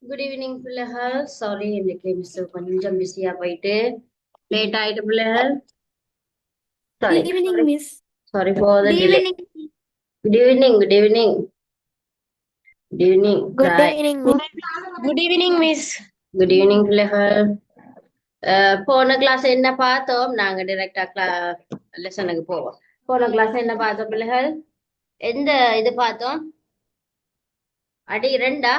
Good evening பிள்ளைகள். Sorry, இன்னைக்கு miss கொஞ்சம் பிஸியா போயிட்டு லேட் ஆயிட்டு பிள்ளைகள். Sorry Good evening, sorry Miss. Sorry for the Good delay. evening. Good evening, good evening, good evening. Good evening, Miss. Good evening, Miss. Good evening பிள்ளைகள். போன class என்ன பார்த்தோம்? நாங்க டைரக்டா லெசனுக்கு போவோம். போன கிளாஸ் என்ன பார்த்தோம் பிள்ளைகள்? எந்த இது பார்த்தோம்? அடி ரெண்டா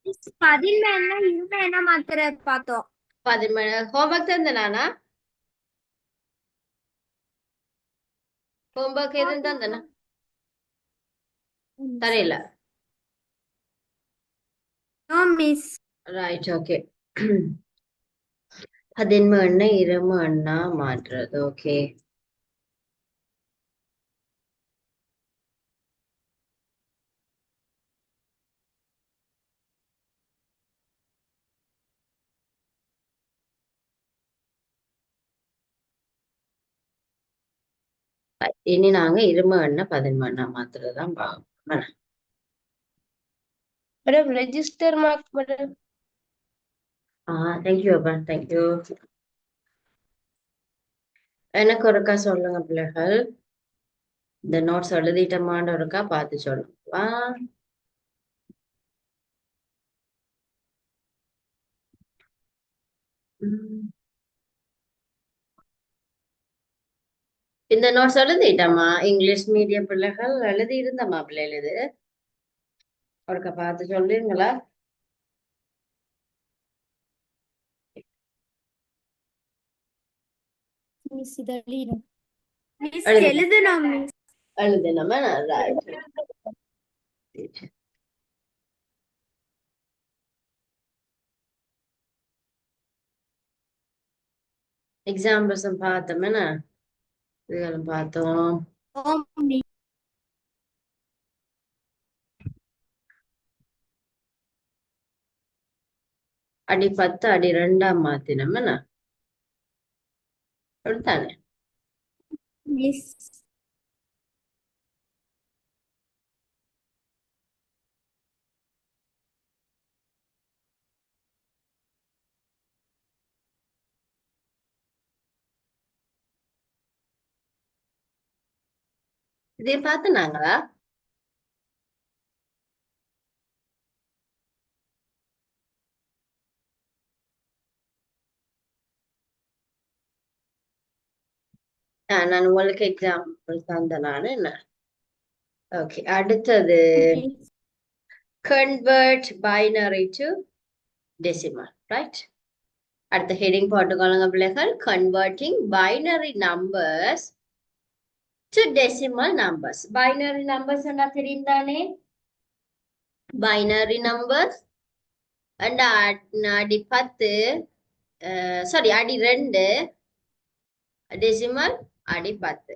Miss, 11 மாத்திரை பார்த்தோம். 11 ஹோம்ஒர்க் தந்தனானா? ஹோம்ஒர்க் எதுவும் தந்தனா? தெரியல. No, Miss. Right, okay. பதின்ம எண்ணை இரும எண்ணா மாற்றுறது. ஓகே, இனி நாங்க இரும எண்ணை பதின்ம எண்ணா மாத்துறதுதான் பார்க்கணும். Madam, register mark, madam. Thank you அப்பா, தேங்க்யூ. எனக்கு ஒருக்கா சொல்லுங்க பிள்ளைகள். இந்த நோட்ஸ் எழுதிட்டமான்னு ஒருக்கா பார்த்து சொல்லுங்க. இந்த நோட்ஸ் எழுதிட்டமா? இங்கிலீஷ் மீடியம் பிள்ளைகள் எழுதி இருந்தமா பிள்ளைகள்? இது ஒருக்கா பார்த்து சொல்லுங்களா? Miss, இதழிரும். Miss, எழுதுங்க, எழுதணும், Miss. எழுதுனமா? ரைட். எக்ஸாம்பிள்ஸ் பார்த்தோம்னா இதுகளும் பார்த்தோம். Oh, Miss. அடி 10 அடி 2 மாத்தினோம்னா அப்படித்தானே? Miss. இதே பார்த்துனாங்களா? நான் உங்களுக்கு எக்ஸாம்பிள் தந்தனானு என்ன? ஓகே, அடுத்தது Miss. convert binary to decimal, right? அடுத்த ஹெடிங் போட்டுக்கொள்ளுங்க பிள்ளைகள். converting binary numbers to decimal numbers. binary numbers என்ன தெரியும் தானே? binary numbers and அடி 10, சாரி அடி 2, டெசிமல் அடி 10.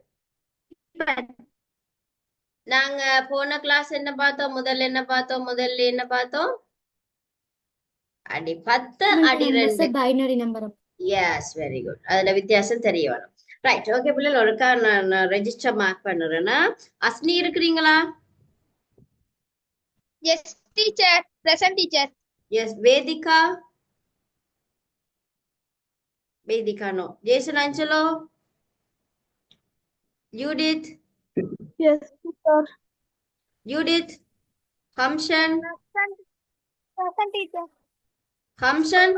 நாங்க போன கிளாஸ் என்ன பார்த்தோம்? முதல்ல என்ன பார்த்தோம்? அடி 10 அடி 2. Binary number. Yes, very good. அதுல வித்தியாசம் தெரிய வரும். ரைட், ஓகே பிள்ளைகள். ஒருக்கா நான் ரெஜிஸ்டர் மார்க் பண்ணுறேன்னா. அஸ்னி இருக்கிறீங்களா? Yes, teacher. Present, teacher. Yes. Vedika? Vedika no. Jason Angelo? Judith? Yes, teacher. Judith? Hamshan? Present. Present, teacher. Hamshan?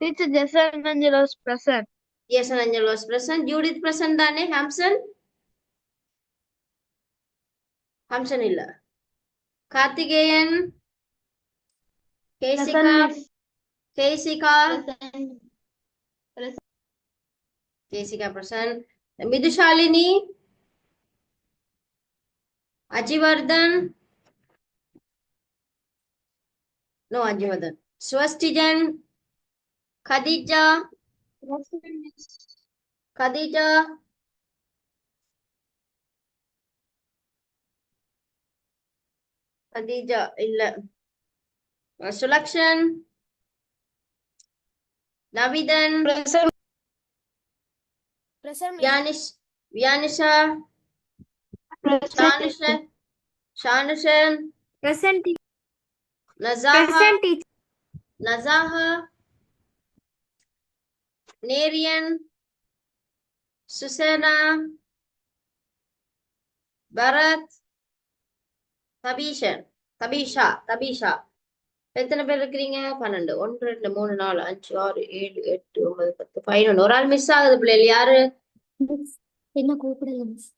Teacher, Jason Angelos present. Jason Angelos present. Judith present தானே? ஹம்சன்? ஹம்சன் இல்ல. கார்த்திகேயன்? கேசிகா? கேசிகா? கேசிகா பிரசன்ட். மிதுஷாலினி? அஜிவர்தன்? நோ அஜிவர்தன். ஸ்வஸ்டிஜன்? கதீஜா? கதீஜா? கதீஜா இல்ல. Sulakshan? நவிதன்? Present. Present, miss. வியானிஷ் வியானிஷா? Present, teacher. ஷானுஷன்? ஷானுஷன்? Present, teacher. நசாஹா, Present teacher. நசாஹா, நேரியன், சுசேனா, Bharat, தபீஷன், தபீஷா எத்தனை பேர் இருக்கிறீங்க? 12. 1 2 3 4 5 6 7 8 9 10 11. ஒரு ஆள் miss ஆகுது பிள்ளைகள். யாரு? மிஸ் என்ன கூப்பிடல miss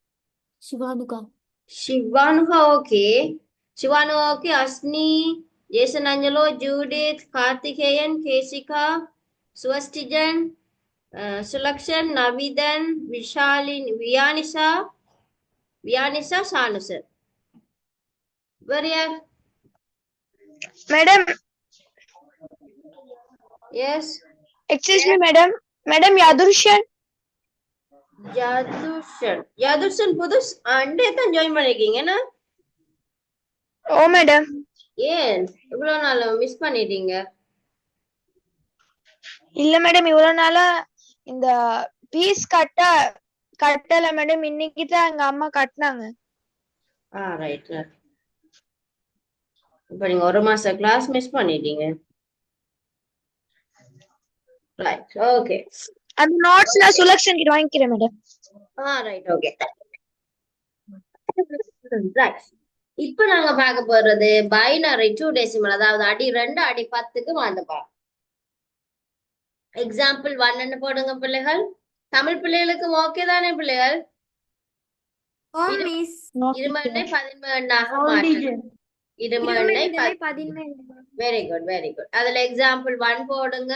Sivanuka Shivanuka. Okay, Shivanuka. Okay, Asni, Jason Angelo, Judith, Karthikeyan, Kesika, Suvastijan, Sulakshan, Navithan, Vishalin, Vianisha, Shanusar. வேற யார்? Madam, yes, excuse me, madam. Madam Yadurshan. Yadurshan புதுஸ் அண்டே தான் ஜாயின் பண்ணிருக்கீங்க என்ன? Oh, madam. ஏன் இவ்வளவு நாள் மிஸ் பண்ணிட்டீங்க? இல்ல மேடம் இவ்வளவு நாளா இந்த பீஸ் கட்டல மேடம். இன்னைக்கு தான் எங்க அம்மா கட்டினாங்க. ரைட். இப்ப நீங்க ஒரு மாசம் கிளாஸ் மிஸ் பண்ணிட்டீங்க. Right, okay. அந்த நோட்ஸ் நான் சுலக்ஷன் கிட்ட வாங்கிக்கிறேன் மேடம். Right, okay. ரைட், இப்ப நாங்க பார்க்க போறது பைனரி 2 டெசிமல், அதாவது அடி 2 அடி 10க்கு மாத்தப்பா. எக்ஸாம்பிள் 1 போடுங்க பிள்ளைகள். தமிழ் பிள்ளைகளுக்கு ஓகே தானே பிள்ளைகள்? இரும எண்ணை 11 எண்ணாக மாற்று. இரும எண்ணை வெரி குட், வெரி குட். அதுல எக்ஸாம்பிள் 1 போடுங்க.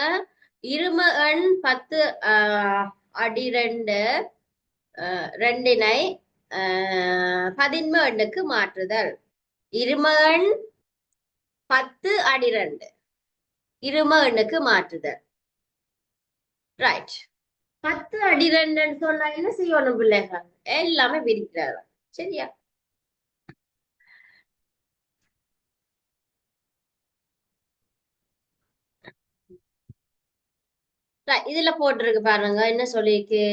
இரும எண் 10 அடி 2 2னை 11 எண்ணுக்கு மாற்றுதல். இரும எண் 10 அடி 2 இரும எண்ணுக்கு மாற்றுதல். ரைட். 10 அடி 2 சொன்னா என்ன செய்யணும் பிள்ளைகள்? எல்லாமே பிரிக்கிறாரு. சரியா? இதுல போட்டிருக்கு பாருங்க என்ன சொல்லிருக்கு.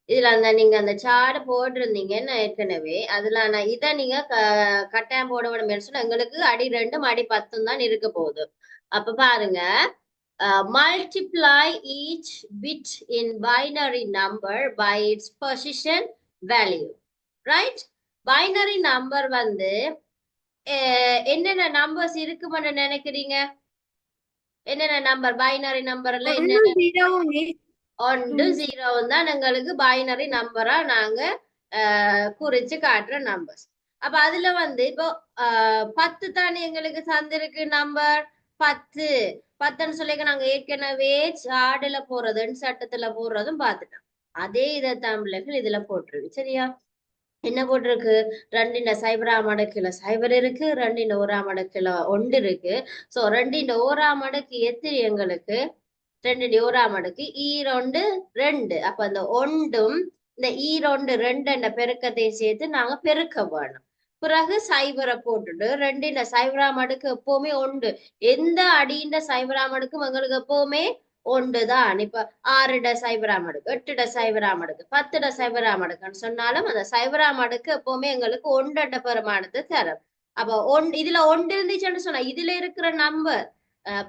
இதுல நீங்க அந்த சார்ட் போட்டிருந்தீங்கன்னு ஏற்கனவே. அதுல இதை நீங்க கட்டாயம் போட வேணும் சொன்னா எங்களுக்கு அடி 2 அடி 10 தான் இருக்க போகுது. அப்ப பாருங்க, multiply each bit in binary number by its position value. Right? Binary number வந்து என்னென்ன நம்பர்ஸ் இருக்குமென்னு நினைக்கிறீங்க? என்னென்ன நம்பர் பைனரி நம்பர்ல? என்னென்ன? 1 0 தான் எங்களுக்கு பைனரி நம்பரா நாங்க குறிச்சு காட்டுற நம்பர்ஸ். அப்ப அதுல வந்து இப்போ 10 தானே எங்களுக்கு தந்திருக்கு நம்பர் 10. 10ன்னு சொல்லி நாங்க ஏற்கனவே சார்டுல போறதும் சட்டத்துல போடுறதும் பார்த்துட்டோம். அதே இதை தமிழர்கள் இதுல போட்டிருக்கு. சரியா? என்ன போட்டிருக்கு? 2 சைபரா மடக்குல சைபர் இருக்கு, 2 1 மடக்குல 1 இருக்கு. சோ 2 1 மடக்கு எத்தனை எங்களுக்கு? 2 1 மடக்கு ஈரோண்டு 2. அப்ப அந்த ஒன்றும் இந்த ஈரோண்டு 2 பெருக்கத்தை சேர்த்து நாங்க பெருக்க வேணும். பிறகு சைபரை போட்டுட்டு 2 சைபரா மடக்கு எப்பவுமே 1. எந்த அடியின் சைபரா மடக்கும் எங்களுக்கு எப்பவுமே 1 தான். இப்ப 6 சைபரா மடக்கு, 8 சைபரா மடக்கு, 10 சைபரா மடக்குன்னு சொன்னாலும் அந்த சைபரா மடக்கு எப்பவுமே எங்களுக்கு 1 பெருமானத்தை தரும். அப்ப இதுல 1 இருந்துச்சுன்னு சொன்னா இதுல இருக்கிற நம்பர்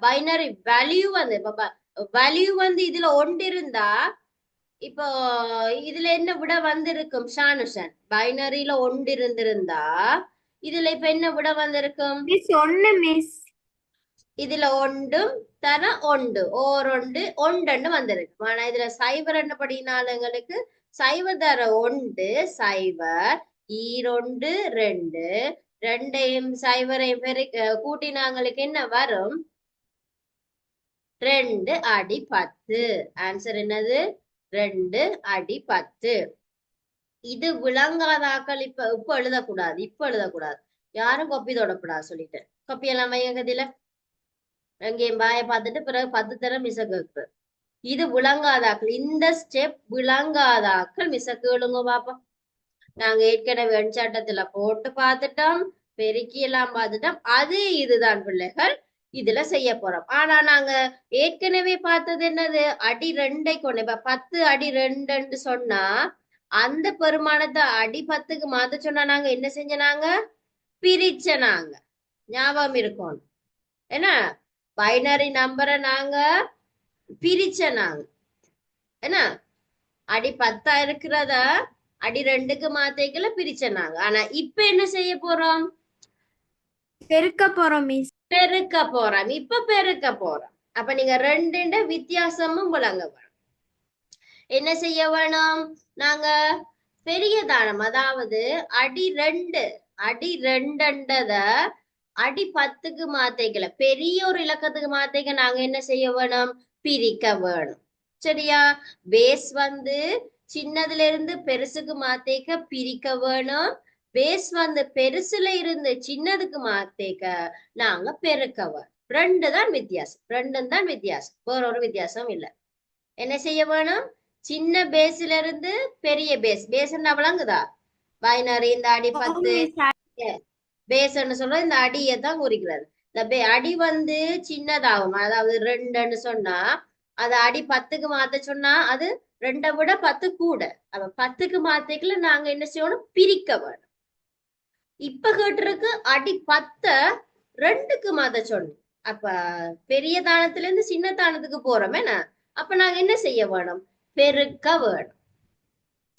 பைனரி வேல்யூ வந்து இப்ப வேல்யூ வந்து இதுல 1 இருந்தா இப்போ இதுல என்ன விட வந்திருக்கும் ஷானுஷன்? பைனரியில 1 இருந்திருந்தா இதுல இப்ப என்ன விட வந்திருக்கும்? இதுல 1 தர 1 ஓர் 1 1 வந்திருக்கு. ஆனா இதுல சைபர் என்னபடினால எங்களுக்கு சைபர் தர 1 சைபர் ஈரொண்டு 2 2ஐயும் சைபரையும் கூட்டினாங்களுக்கு என்ன வரும்? 2 அடி 10. ஆன்சர் என்னது? 2 அடி 10. இது விளங்காதாக்கள் இப்ப எழுதக்கூடாது. இப்ப எழுதக்கூடாது. யாரும் கொப்பி தொடக்கூடாது சொல்லிட்டு. கொப்பி எல்லாம் வையகதில எங்கேயும் பாய பார்த்துட்டு பிறகு 10 தரம் மிச கேட்கு. இது விளங்காதாக்கள். இந்த ஸ்டெப் விளங்காதாக்கள் மிச கேளுங்க பாப்பா. நாங்க ஏற்கனவே வெண்சாட்டத்துல போட்டு பார்த்துட்டோம், பெருக்கி எல்லாம் பார்த்துட்டோம். அதே இதுதான் பிள்ளைகள் இதுல செய்ய போறோம். ஆனா நாங்க ஏற்கனவே பார்த்தது என்னது? அடி 2ஐ கொண்டு. இப்ப 10 அடி 2 சொன்னா அந்த பெருமானத்தை அடி 10க்கு மாத்த சொன்னா நாங்க என்ன செஞ்ச? நாங்க பிரிச்ச. நாங்க ஞாபகம் இருக்கும். என்ன பைனரி நம்பரை நாங்க பிரிச்ச நாங்க என்ன அடி 10 இருக்கிறத அடி 2க்கு மாத்தைக்குள்ள பிரிச்ச நாங்க. ஆனா இப்ப என்ன செய்ய போறோம்? பெருக்க போறோம் மிஸ். பெருக்க போறோம். இப்ப பெருக்க போறோம். அப்ப நீங்க 2 வித்தியாசமும் விளங்க வேணும். என்ன செய்ய வேணும்? நாங்க பெரிய தானம், அதாவது அடி 2 அடி 2ன்றத அடி 10க்கு மாத்தைக்கல பெரிய ஒரு இலக்கத்துக்கு மாத்தைக்க நாங்க என்ன செய்ய வேணும்? பிரிக்க வேணும். சரியா? பேஸ் வந்து சின்னதுல இருந்து பெருசுக்கு மாத்தேக்க பிரிக்க வேணும். பேஸ் வந்து பெருசுல இருந்து சின்னதுக்கு மாத்தேக்க நாங்க பெருக்க வேணும். 2 தான் வித்தியாசம். 2 தான் வித்தியாசம், வேற ஒரு வித்தியாசம் இல்ல. என்ன செய்ய வேணும்? சின்ன பேஸ்ல இருந்து பெரிய பேஸ் என்ன விளங்குதா? பைனரி இந்த அடி 10 பேஸ்ன்னு சொல்றது இந்த அடியை தான் குறிக்கிறது. இந்த அடி வந்து சின்னதாகும், அதாவது 2ன்னு சொன்னா அது அடி 10க்கு மாத்த சொன்னா அது 2 விட 10 கூட. அப்ப 10க்கு மாத்திக்கல நாங்க என்ன செய்யணும்? பிரிக்க வேணும். இப்ப கேட்டிருக்கு அடி 10 2க்கு மாத்த சொன்னோம். அப்ப பெரிய தானத்துல இருந்து சின்ன தானத்துக்கு போறோம் என்ன? அப்ப நாங்க என்ன செய்ய வேணும்? பெருக்க வேணும்.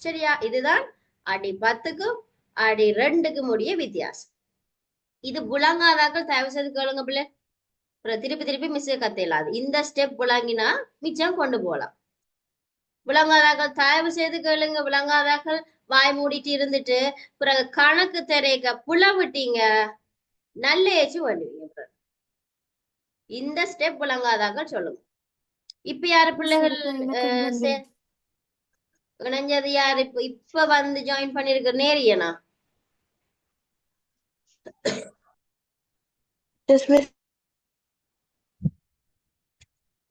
சரியா? இதுதான் அடி 10க்கும் அடி 2க்கும் உடைய வித்தியாசம். இது புலங்காதாக்கள் தயவு செய்து கேளுங்க பிள்ளை. திருப்பி திருப்பி மிஸ் கத்தையிலாது. இந்த ஸ்டெப் புலங்கினா மிச்சம் கொண்டு போகலாம். விளங்காதாக்கள் தயவு செய்து கேளுங்க. விளங்காதாக்கள் வாய் மூடிட்டு இருந்துட்டு பிறகு கணக்கு திரைக்க புலவிட்டீங்க, நல்ல ஏச்சு பண்ணுவீங்க. இந்த ஸ்டெப் விளங்காதாக்கள் சொல்லுங்க. இப்ப யாரு பிள்ளைகள் இணைஞ்சது யாரு? இப்ப வந்து ஜாயின் பண்ணிருக்க நேரியனா?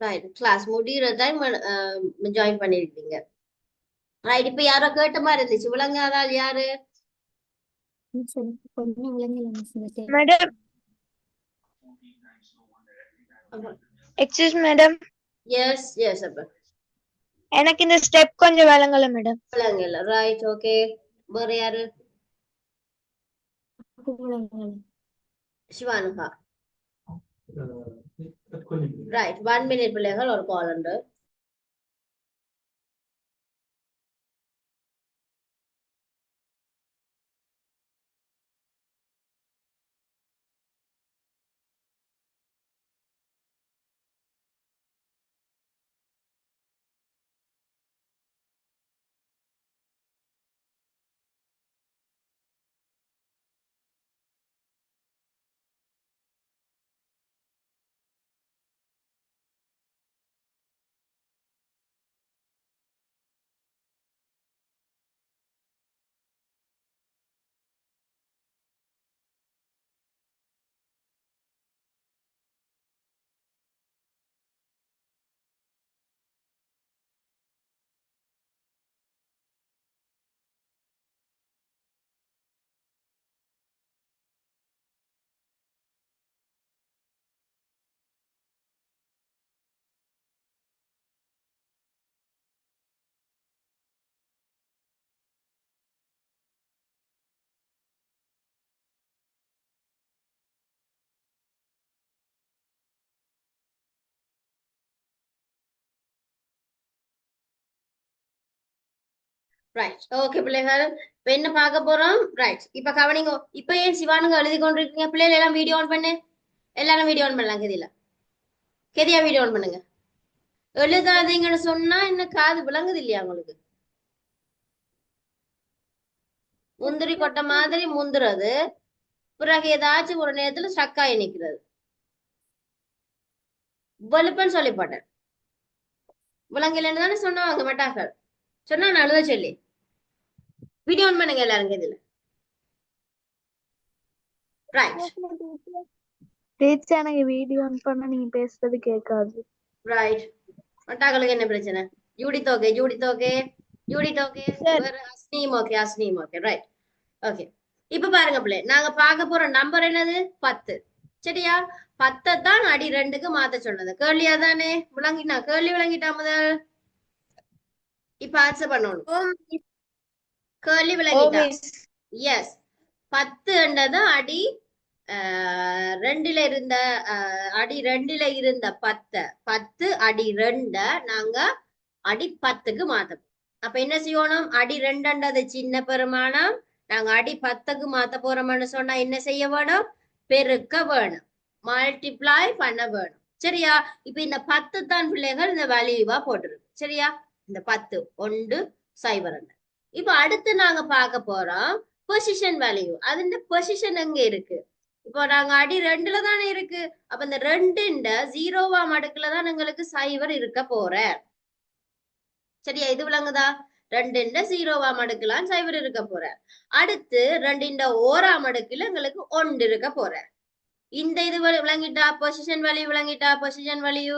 ரைட், கிளாஸ் முடிகிற டைம் ஜாயின் பண்ணிருக்கீங்க. ரைட், இப்ப யாரோ கேட்ட மாதிரி இருந்துச்சு, விளங்காதால் யாரு? கொஞ்சம் விளங்கல மிஸ் இந்த step. Madam, excuse madam, yes yes. அப்ப எனக்கு இந்த ஸ்டெப் கொஞ்சம் விளங்கல மேடம். விளங்கல. Right, okay. வேற யாரு? விளங்கல. சிவானுகா. ரைட், 1 minute பிள்ளைகள், ஒரு கால் உண்டு. ரைட், ஓகே பிள்ளைகள். இப்ப என்ன பார்க்க போறோம்? ரைட், இப்ப கவனிங்க. இப்ப ஏன் சிவானுங்க எழுதி கொண்டிருக்கீங்க? பிள்ளைகள் எல்லாம் வீடியோ ஆன் பண்ணு. எல்லாரும் வீடியோ ஆன் பண்ணலாம். கெதியில கெதியா வீடியோ ஆன் பண்ணுங்க. எழுதாதீங்கன்னு சொன்னா என்ன காது விளங்குது இல்லையா உங்களுக்கு? முந்திரி கொட்டை மாதிரி முந்துறது, பிறகு ஏதாச்சும் ஒரு நேரத்துல ஸ்டக்காயி நிக்கிறது. வெளுப்பன்னு சொல்லி போட்டேன். விளங்கலன்னு தானே சொன்னவங்க மெட்டாக்கள் சொன்னா நான் எழுத சொல்லி. வீடியோ ஆன் பண்ணுங்க எல்லாரும் கெதியில. ரைட் டீச்சர், எனக்கு வீடியோ ஆன் பண்ணா நீங்க பேசுறது கேட்காது. ரைட். மெட்டாக்களுக்கு என்ன பிரச்சனை? Judith okay, Judith okay, Judith okay. வேற அஸ்னீம் ஓகே, அஸ்னீம் ஓகே. Right, okay. இப்ப பாருங்க பிள்ளை, நாங்க பார்க்க போற நம்பர் என்னது? 10. சரியா? 10 தான் அடி 2க்கு மாத்த சொன்னது. கேள்வியா தானே? விளங்கிட்டா? கேள்வி விளங்கிட்டா முதல்? இப்ப ஆன்சர் பண்ணணும். கேள்வி விளங்கிட்டா? எஸ். 10ன்றது அடி ரெண்டுல இருந்த அடி ரெண்டுல இருந்த 10 அடி 2 நாங்க அடி 10க்கு மாத்தணும். அப்ப என்ன செய்யணும்? அடி 2ன்றது சின்ன பெருமானம், நாங்க அடி 10க்கு மாத்த போறோம்னு சொன்னா என்ன செய்ய வேணும்? பெருக்க வேணும், மல்டிப்ளை பண்ண வேணும். சரியா? இப்ப இந்த 10 தான் பிள்ளைகள் இந்த வேல்யூவா போட்டுருக்கு. சரியா? இந்த 10 1 0 2. இப்ப அடுத்து நாங்க பார்க்க போறோம் பொசிஷன் வேல்யூ. அது பொசிஷன் எங்க இருக்கு? இப்போ நாங்க அடி 2ல தானே இருக்கு. அப்ப இந்த 2ண்ட 0ஆம் அடுக்குல தான் எங்களுக்கு 0 இருக்க போற. சரியா? இது விளங்குதா? 2ண்ட 0ஆம் அடுக்குலாம் 0 இருக்க போற. அடுத்து 2ண்ட 1ஆம் அடுக்குல எங்களுக்கு 1 இருக்க போற. இந்த இது விளங்கிட்டா? பொசிஷன் வேல்யூ விளங்கிட்டா? பொசிஷன் வேல்யூ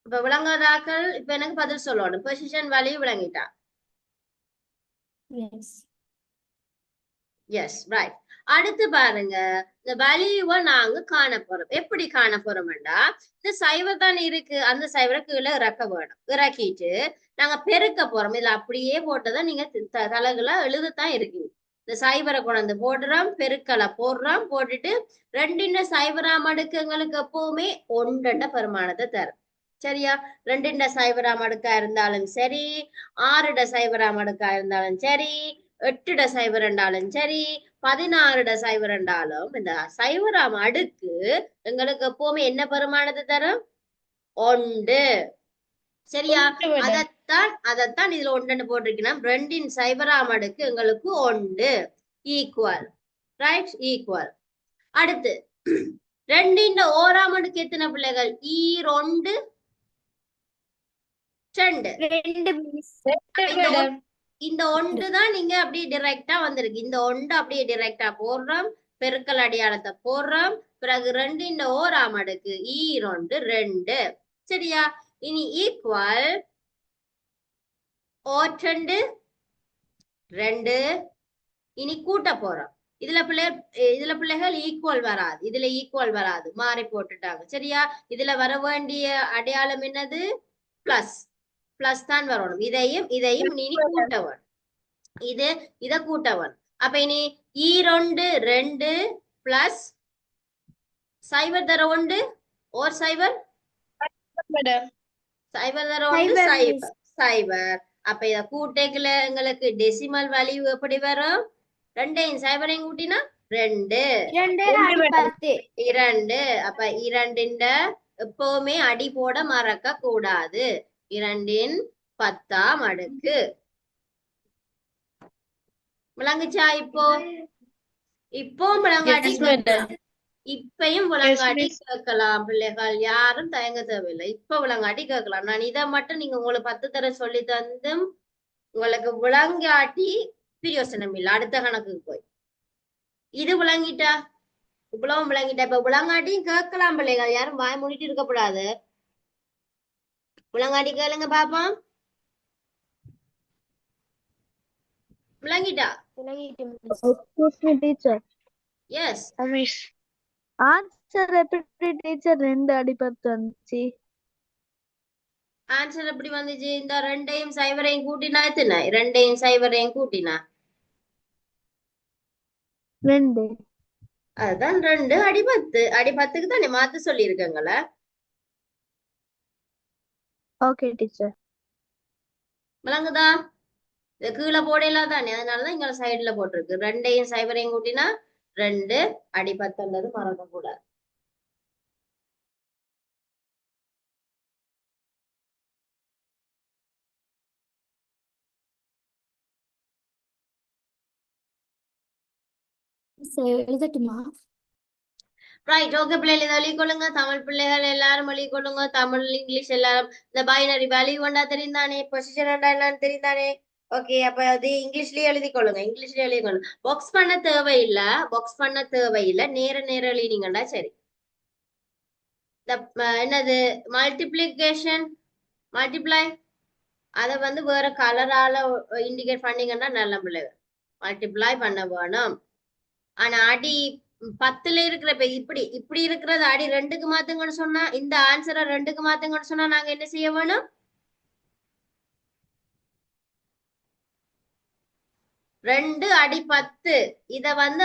இப்ப விளங்காதாக்கள் இப்ப எனக்கு பதில் சொல்லணும். பொசிஷன் வேல்யூ விளங்கிட்டா? Yes. Yes, right. அடுத்து பாருங்க, இந்த வேல்யூவை நாங்க காண போறோம். எப்படி காண போறோம்டா, இந்த 0 தான் இருக்கு, அந்த 0 கீழே இறக்க வேணும். இறக்கிட்டு நாங்க பெருக்க போறோம். இதுல அப்படியே போட்டதை நீங்க தலைகளா எழுதத்தான் இருக்கீங்க. இந்த 0 கொண்டு போடுறோம், பெருக்கலை போடுறோம், போட்டுட்டு 2ண்ட 0ஆம் அடுக்கு எங்களுக்கு எப்பவுமே 1 பெருமானத்தை தரும். சரியா? 2ண்ட 0ஆம் அடுக்கா இருந்தாலும் சரி, 6ட 0ஆம் அடுக்கா இருந்தாலும் சரி, 8ட 0 இருந்தாலும் சரி, 16ட 0 இருந்தாலும் இந்த 0ஆம் அடுக்கு எங்களுக்கு எப்பவுமே என்ன பெருமானத்தை தரும்? 1. சரியா? அதத்தான் இதுல 1 போட்டிருக்கணும். 2ன் 0ஆம் அடுக்கு எங்களுக்கு 1 ஈக்குவல். ரைட்? ஈக்குவல். அடுத்து 2ன் 1ஆம் அடுக்கு எத்தனை பிள்ளைகள்? 2 இந்த 1 தான் நீங்க அப்படியே டைரக்டா வந்திருக்கு. இந்த 1 அப்படியே டைரக்டா போடுறோம், பெருக்கல் அடையாளத்தை போடுறோம், பிறகு 2ன் 1ஆம் அடுக்கு 2. சரியா? இனி ஈக்குவல் 2 2. இனி கூட்ட போறோம். இதுல பிள்ளைகள் ஈக்குவல் வராது, இதுல ஈக்குவல் வராது, மாறி போட்டுட்டாங்க. சரியா? இதுல வர வேண்டிய அடையாளம் என்னது? பிளஸ். பிளஸ் தான் வரணும். இதையும் இனி கூட்ட வேணும். இத கூட்ட வேணும். அப்ப இனி 2 2 பிளஸ் 0 தர 1 ஓர் 0 0 தர 1 0. அப்ப இத கூட்டைக்குள்ள எங்களுக்கு டெசிமல் வேல்யூ எப்படி வரும்? 2யும் 0யும் கூட்டினா 2. 2. அப்ப 2ண்ட எப்பவுமே அடி போட மறக்க கூடாது. 2ன் 10ஆம் அடுக்கு. விளங்குச்சா? இப்போ விளங்காட்டி இப்பயும் விளங்காட்டி கேட்கலாம் பிள்ளைகள், யாரும் தயங்க தேவையில்லை. இப்ப விளங்காட்டி கேட்கலாம். நான் இதை மட்டும் நீங்க உங்களுக்கு 10 தர சொல்லி தந்தும் உங்களுக்கு விளங்காட்டி பிரயோசனம் இல்லை. அடுத்த கணக்குக்கு போய் இது விளங்கிட்டா? இவ்வளவும் விளங்கிட்டா? இப்ப விளங்காட்டியும் கேட்கலாம் பிள்ளைகள், யாரும் வாய் மூடிட்டு இருக்கக்கூடாது. விளங்காட்டி கேளுங்க பாப்போம். விளங்கிட்டா? டீச்சர். எஸ். ஆன்சர் எப்படி டீச்சர் 2 அடி 10 வந்துச்சு? ஆன்சர் எப்படி வந்துச்சு? இந்த 2யும் 0யும் கூட்டினா எத்தனை? 2யும் 0யும் கூட்டினா 2. அதுதான் 2 அடி 10. அடி 10க்கு தானே மாத்த சொல்லி இருக்கங்கள. Okay teacher. விளங்குதா? இது கீழே போடல தானே, அதனாலதான் இங்க சைடுல போட்டிருக்கு. 2யும் 0யும் கூட்டினா 2 அடி 10ன்றது மறக்க கூடாது. எழுதட்டுமா? ரைட், ஓகே பிள்ளைகள், இதை எழுதிக்கொள்ளுங்க. தமிழ் பிள்ளைகள் எல்லாரும் எழுதிக்கொள்ளுங்க. தமிழ் இங்கிலீஷ் எல்லாரும். இந்த பைனரி வேல்யூ கொண்டா தெரிந்தானே, பொசிஷன் என்னன்னு தெரிந்தானே. ஓகே, அப்ப அது இங்கிலீஷ்லயே எழுதிக்கொள்ளுங்க. இங்கிலீஷ்லயே எழுதிக்கொள்ளுங்க. பாக்ஸ் பண்ண தேவையில்லை, பாக்ஸ் பண்ண தேவையில்லை. நேர எழுதினீங்கன்னா சரி. என்னது மல்டிப்ளிகேஷன், மல்டிப்ளை, அதை வேற கலரால இண்டிகேட் பண்ணீங்கன்னா நல்ல பிள்ளைகள். மல்டிப்ளை பண்ண வேணும். ஆனா அடி 10ல இருக்கிற இப்படி இருக்கிறது அடி 2க்கு மாத்துங்கன்னு சொன்னா, இந்த ஆன்சரை 2க்கு மாத்துங்கன்னு சொன்னா நாங்க என்ன செய்ய வேணும்? 2 அடி 10 இத வந்து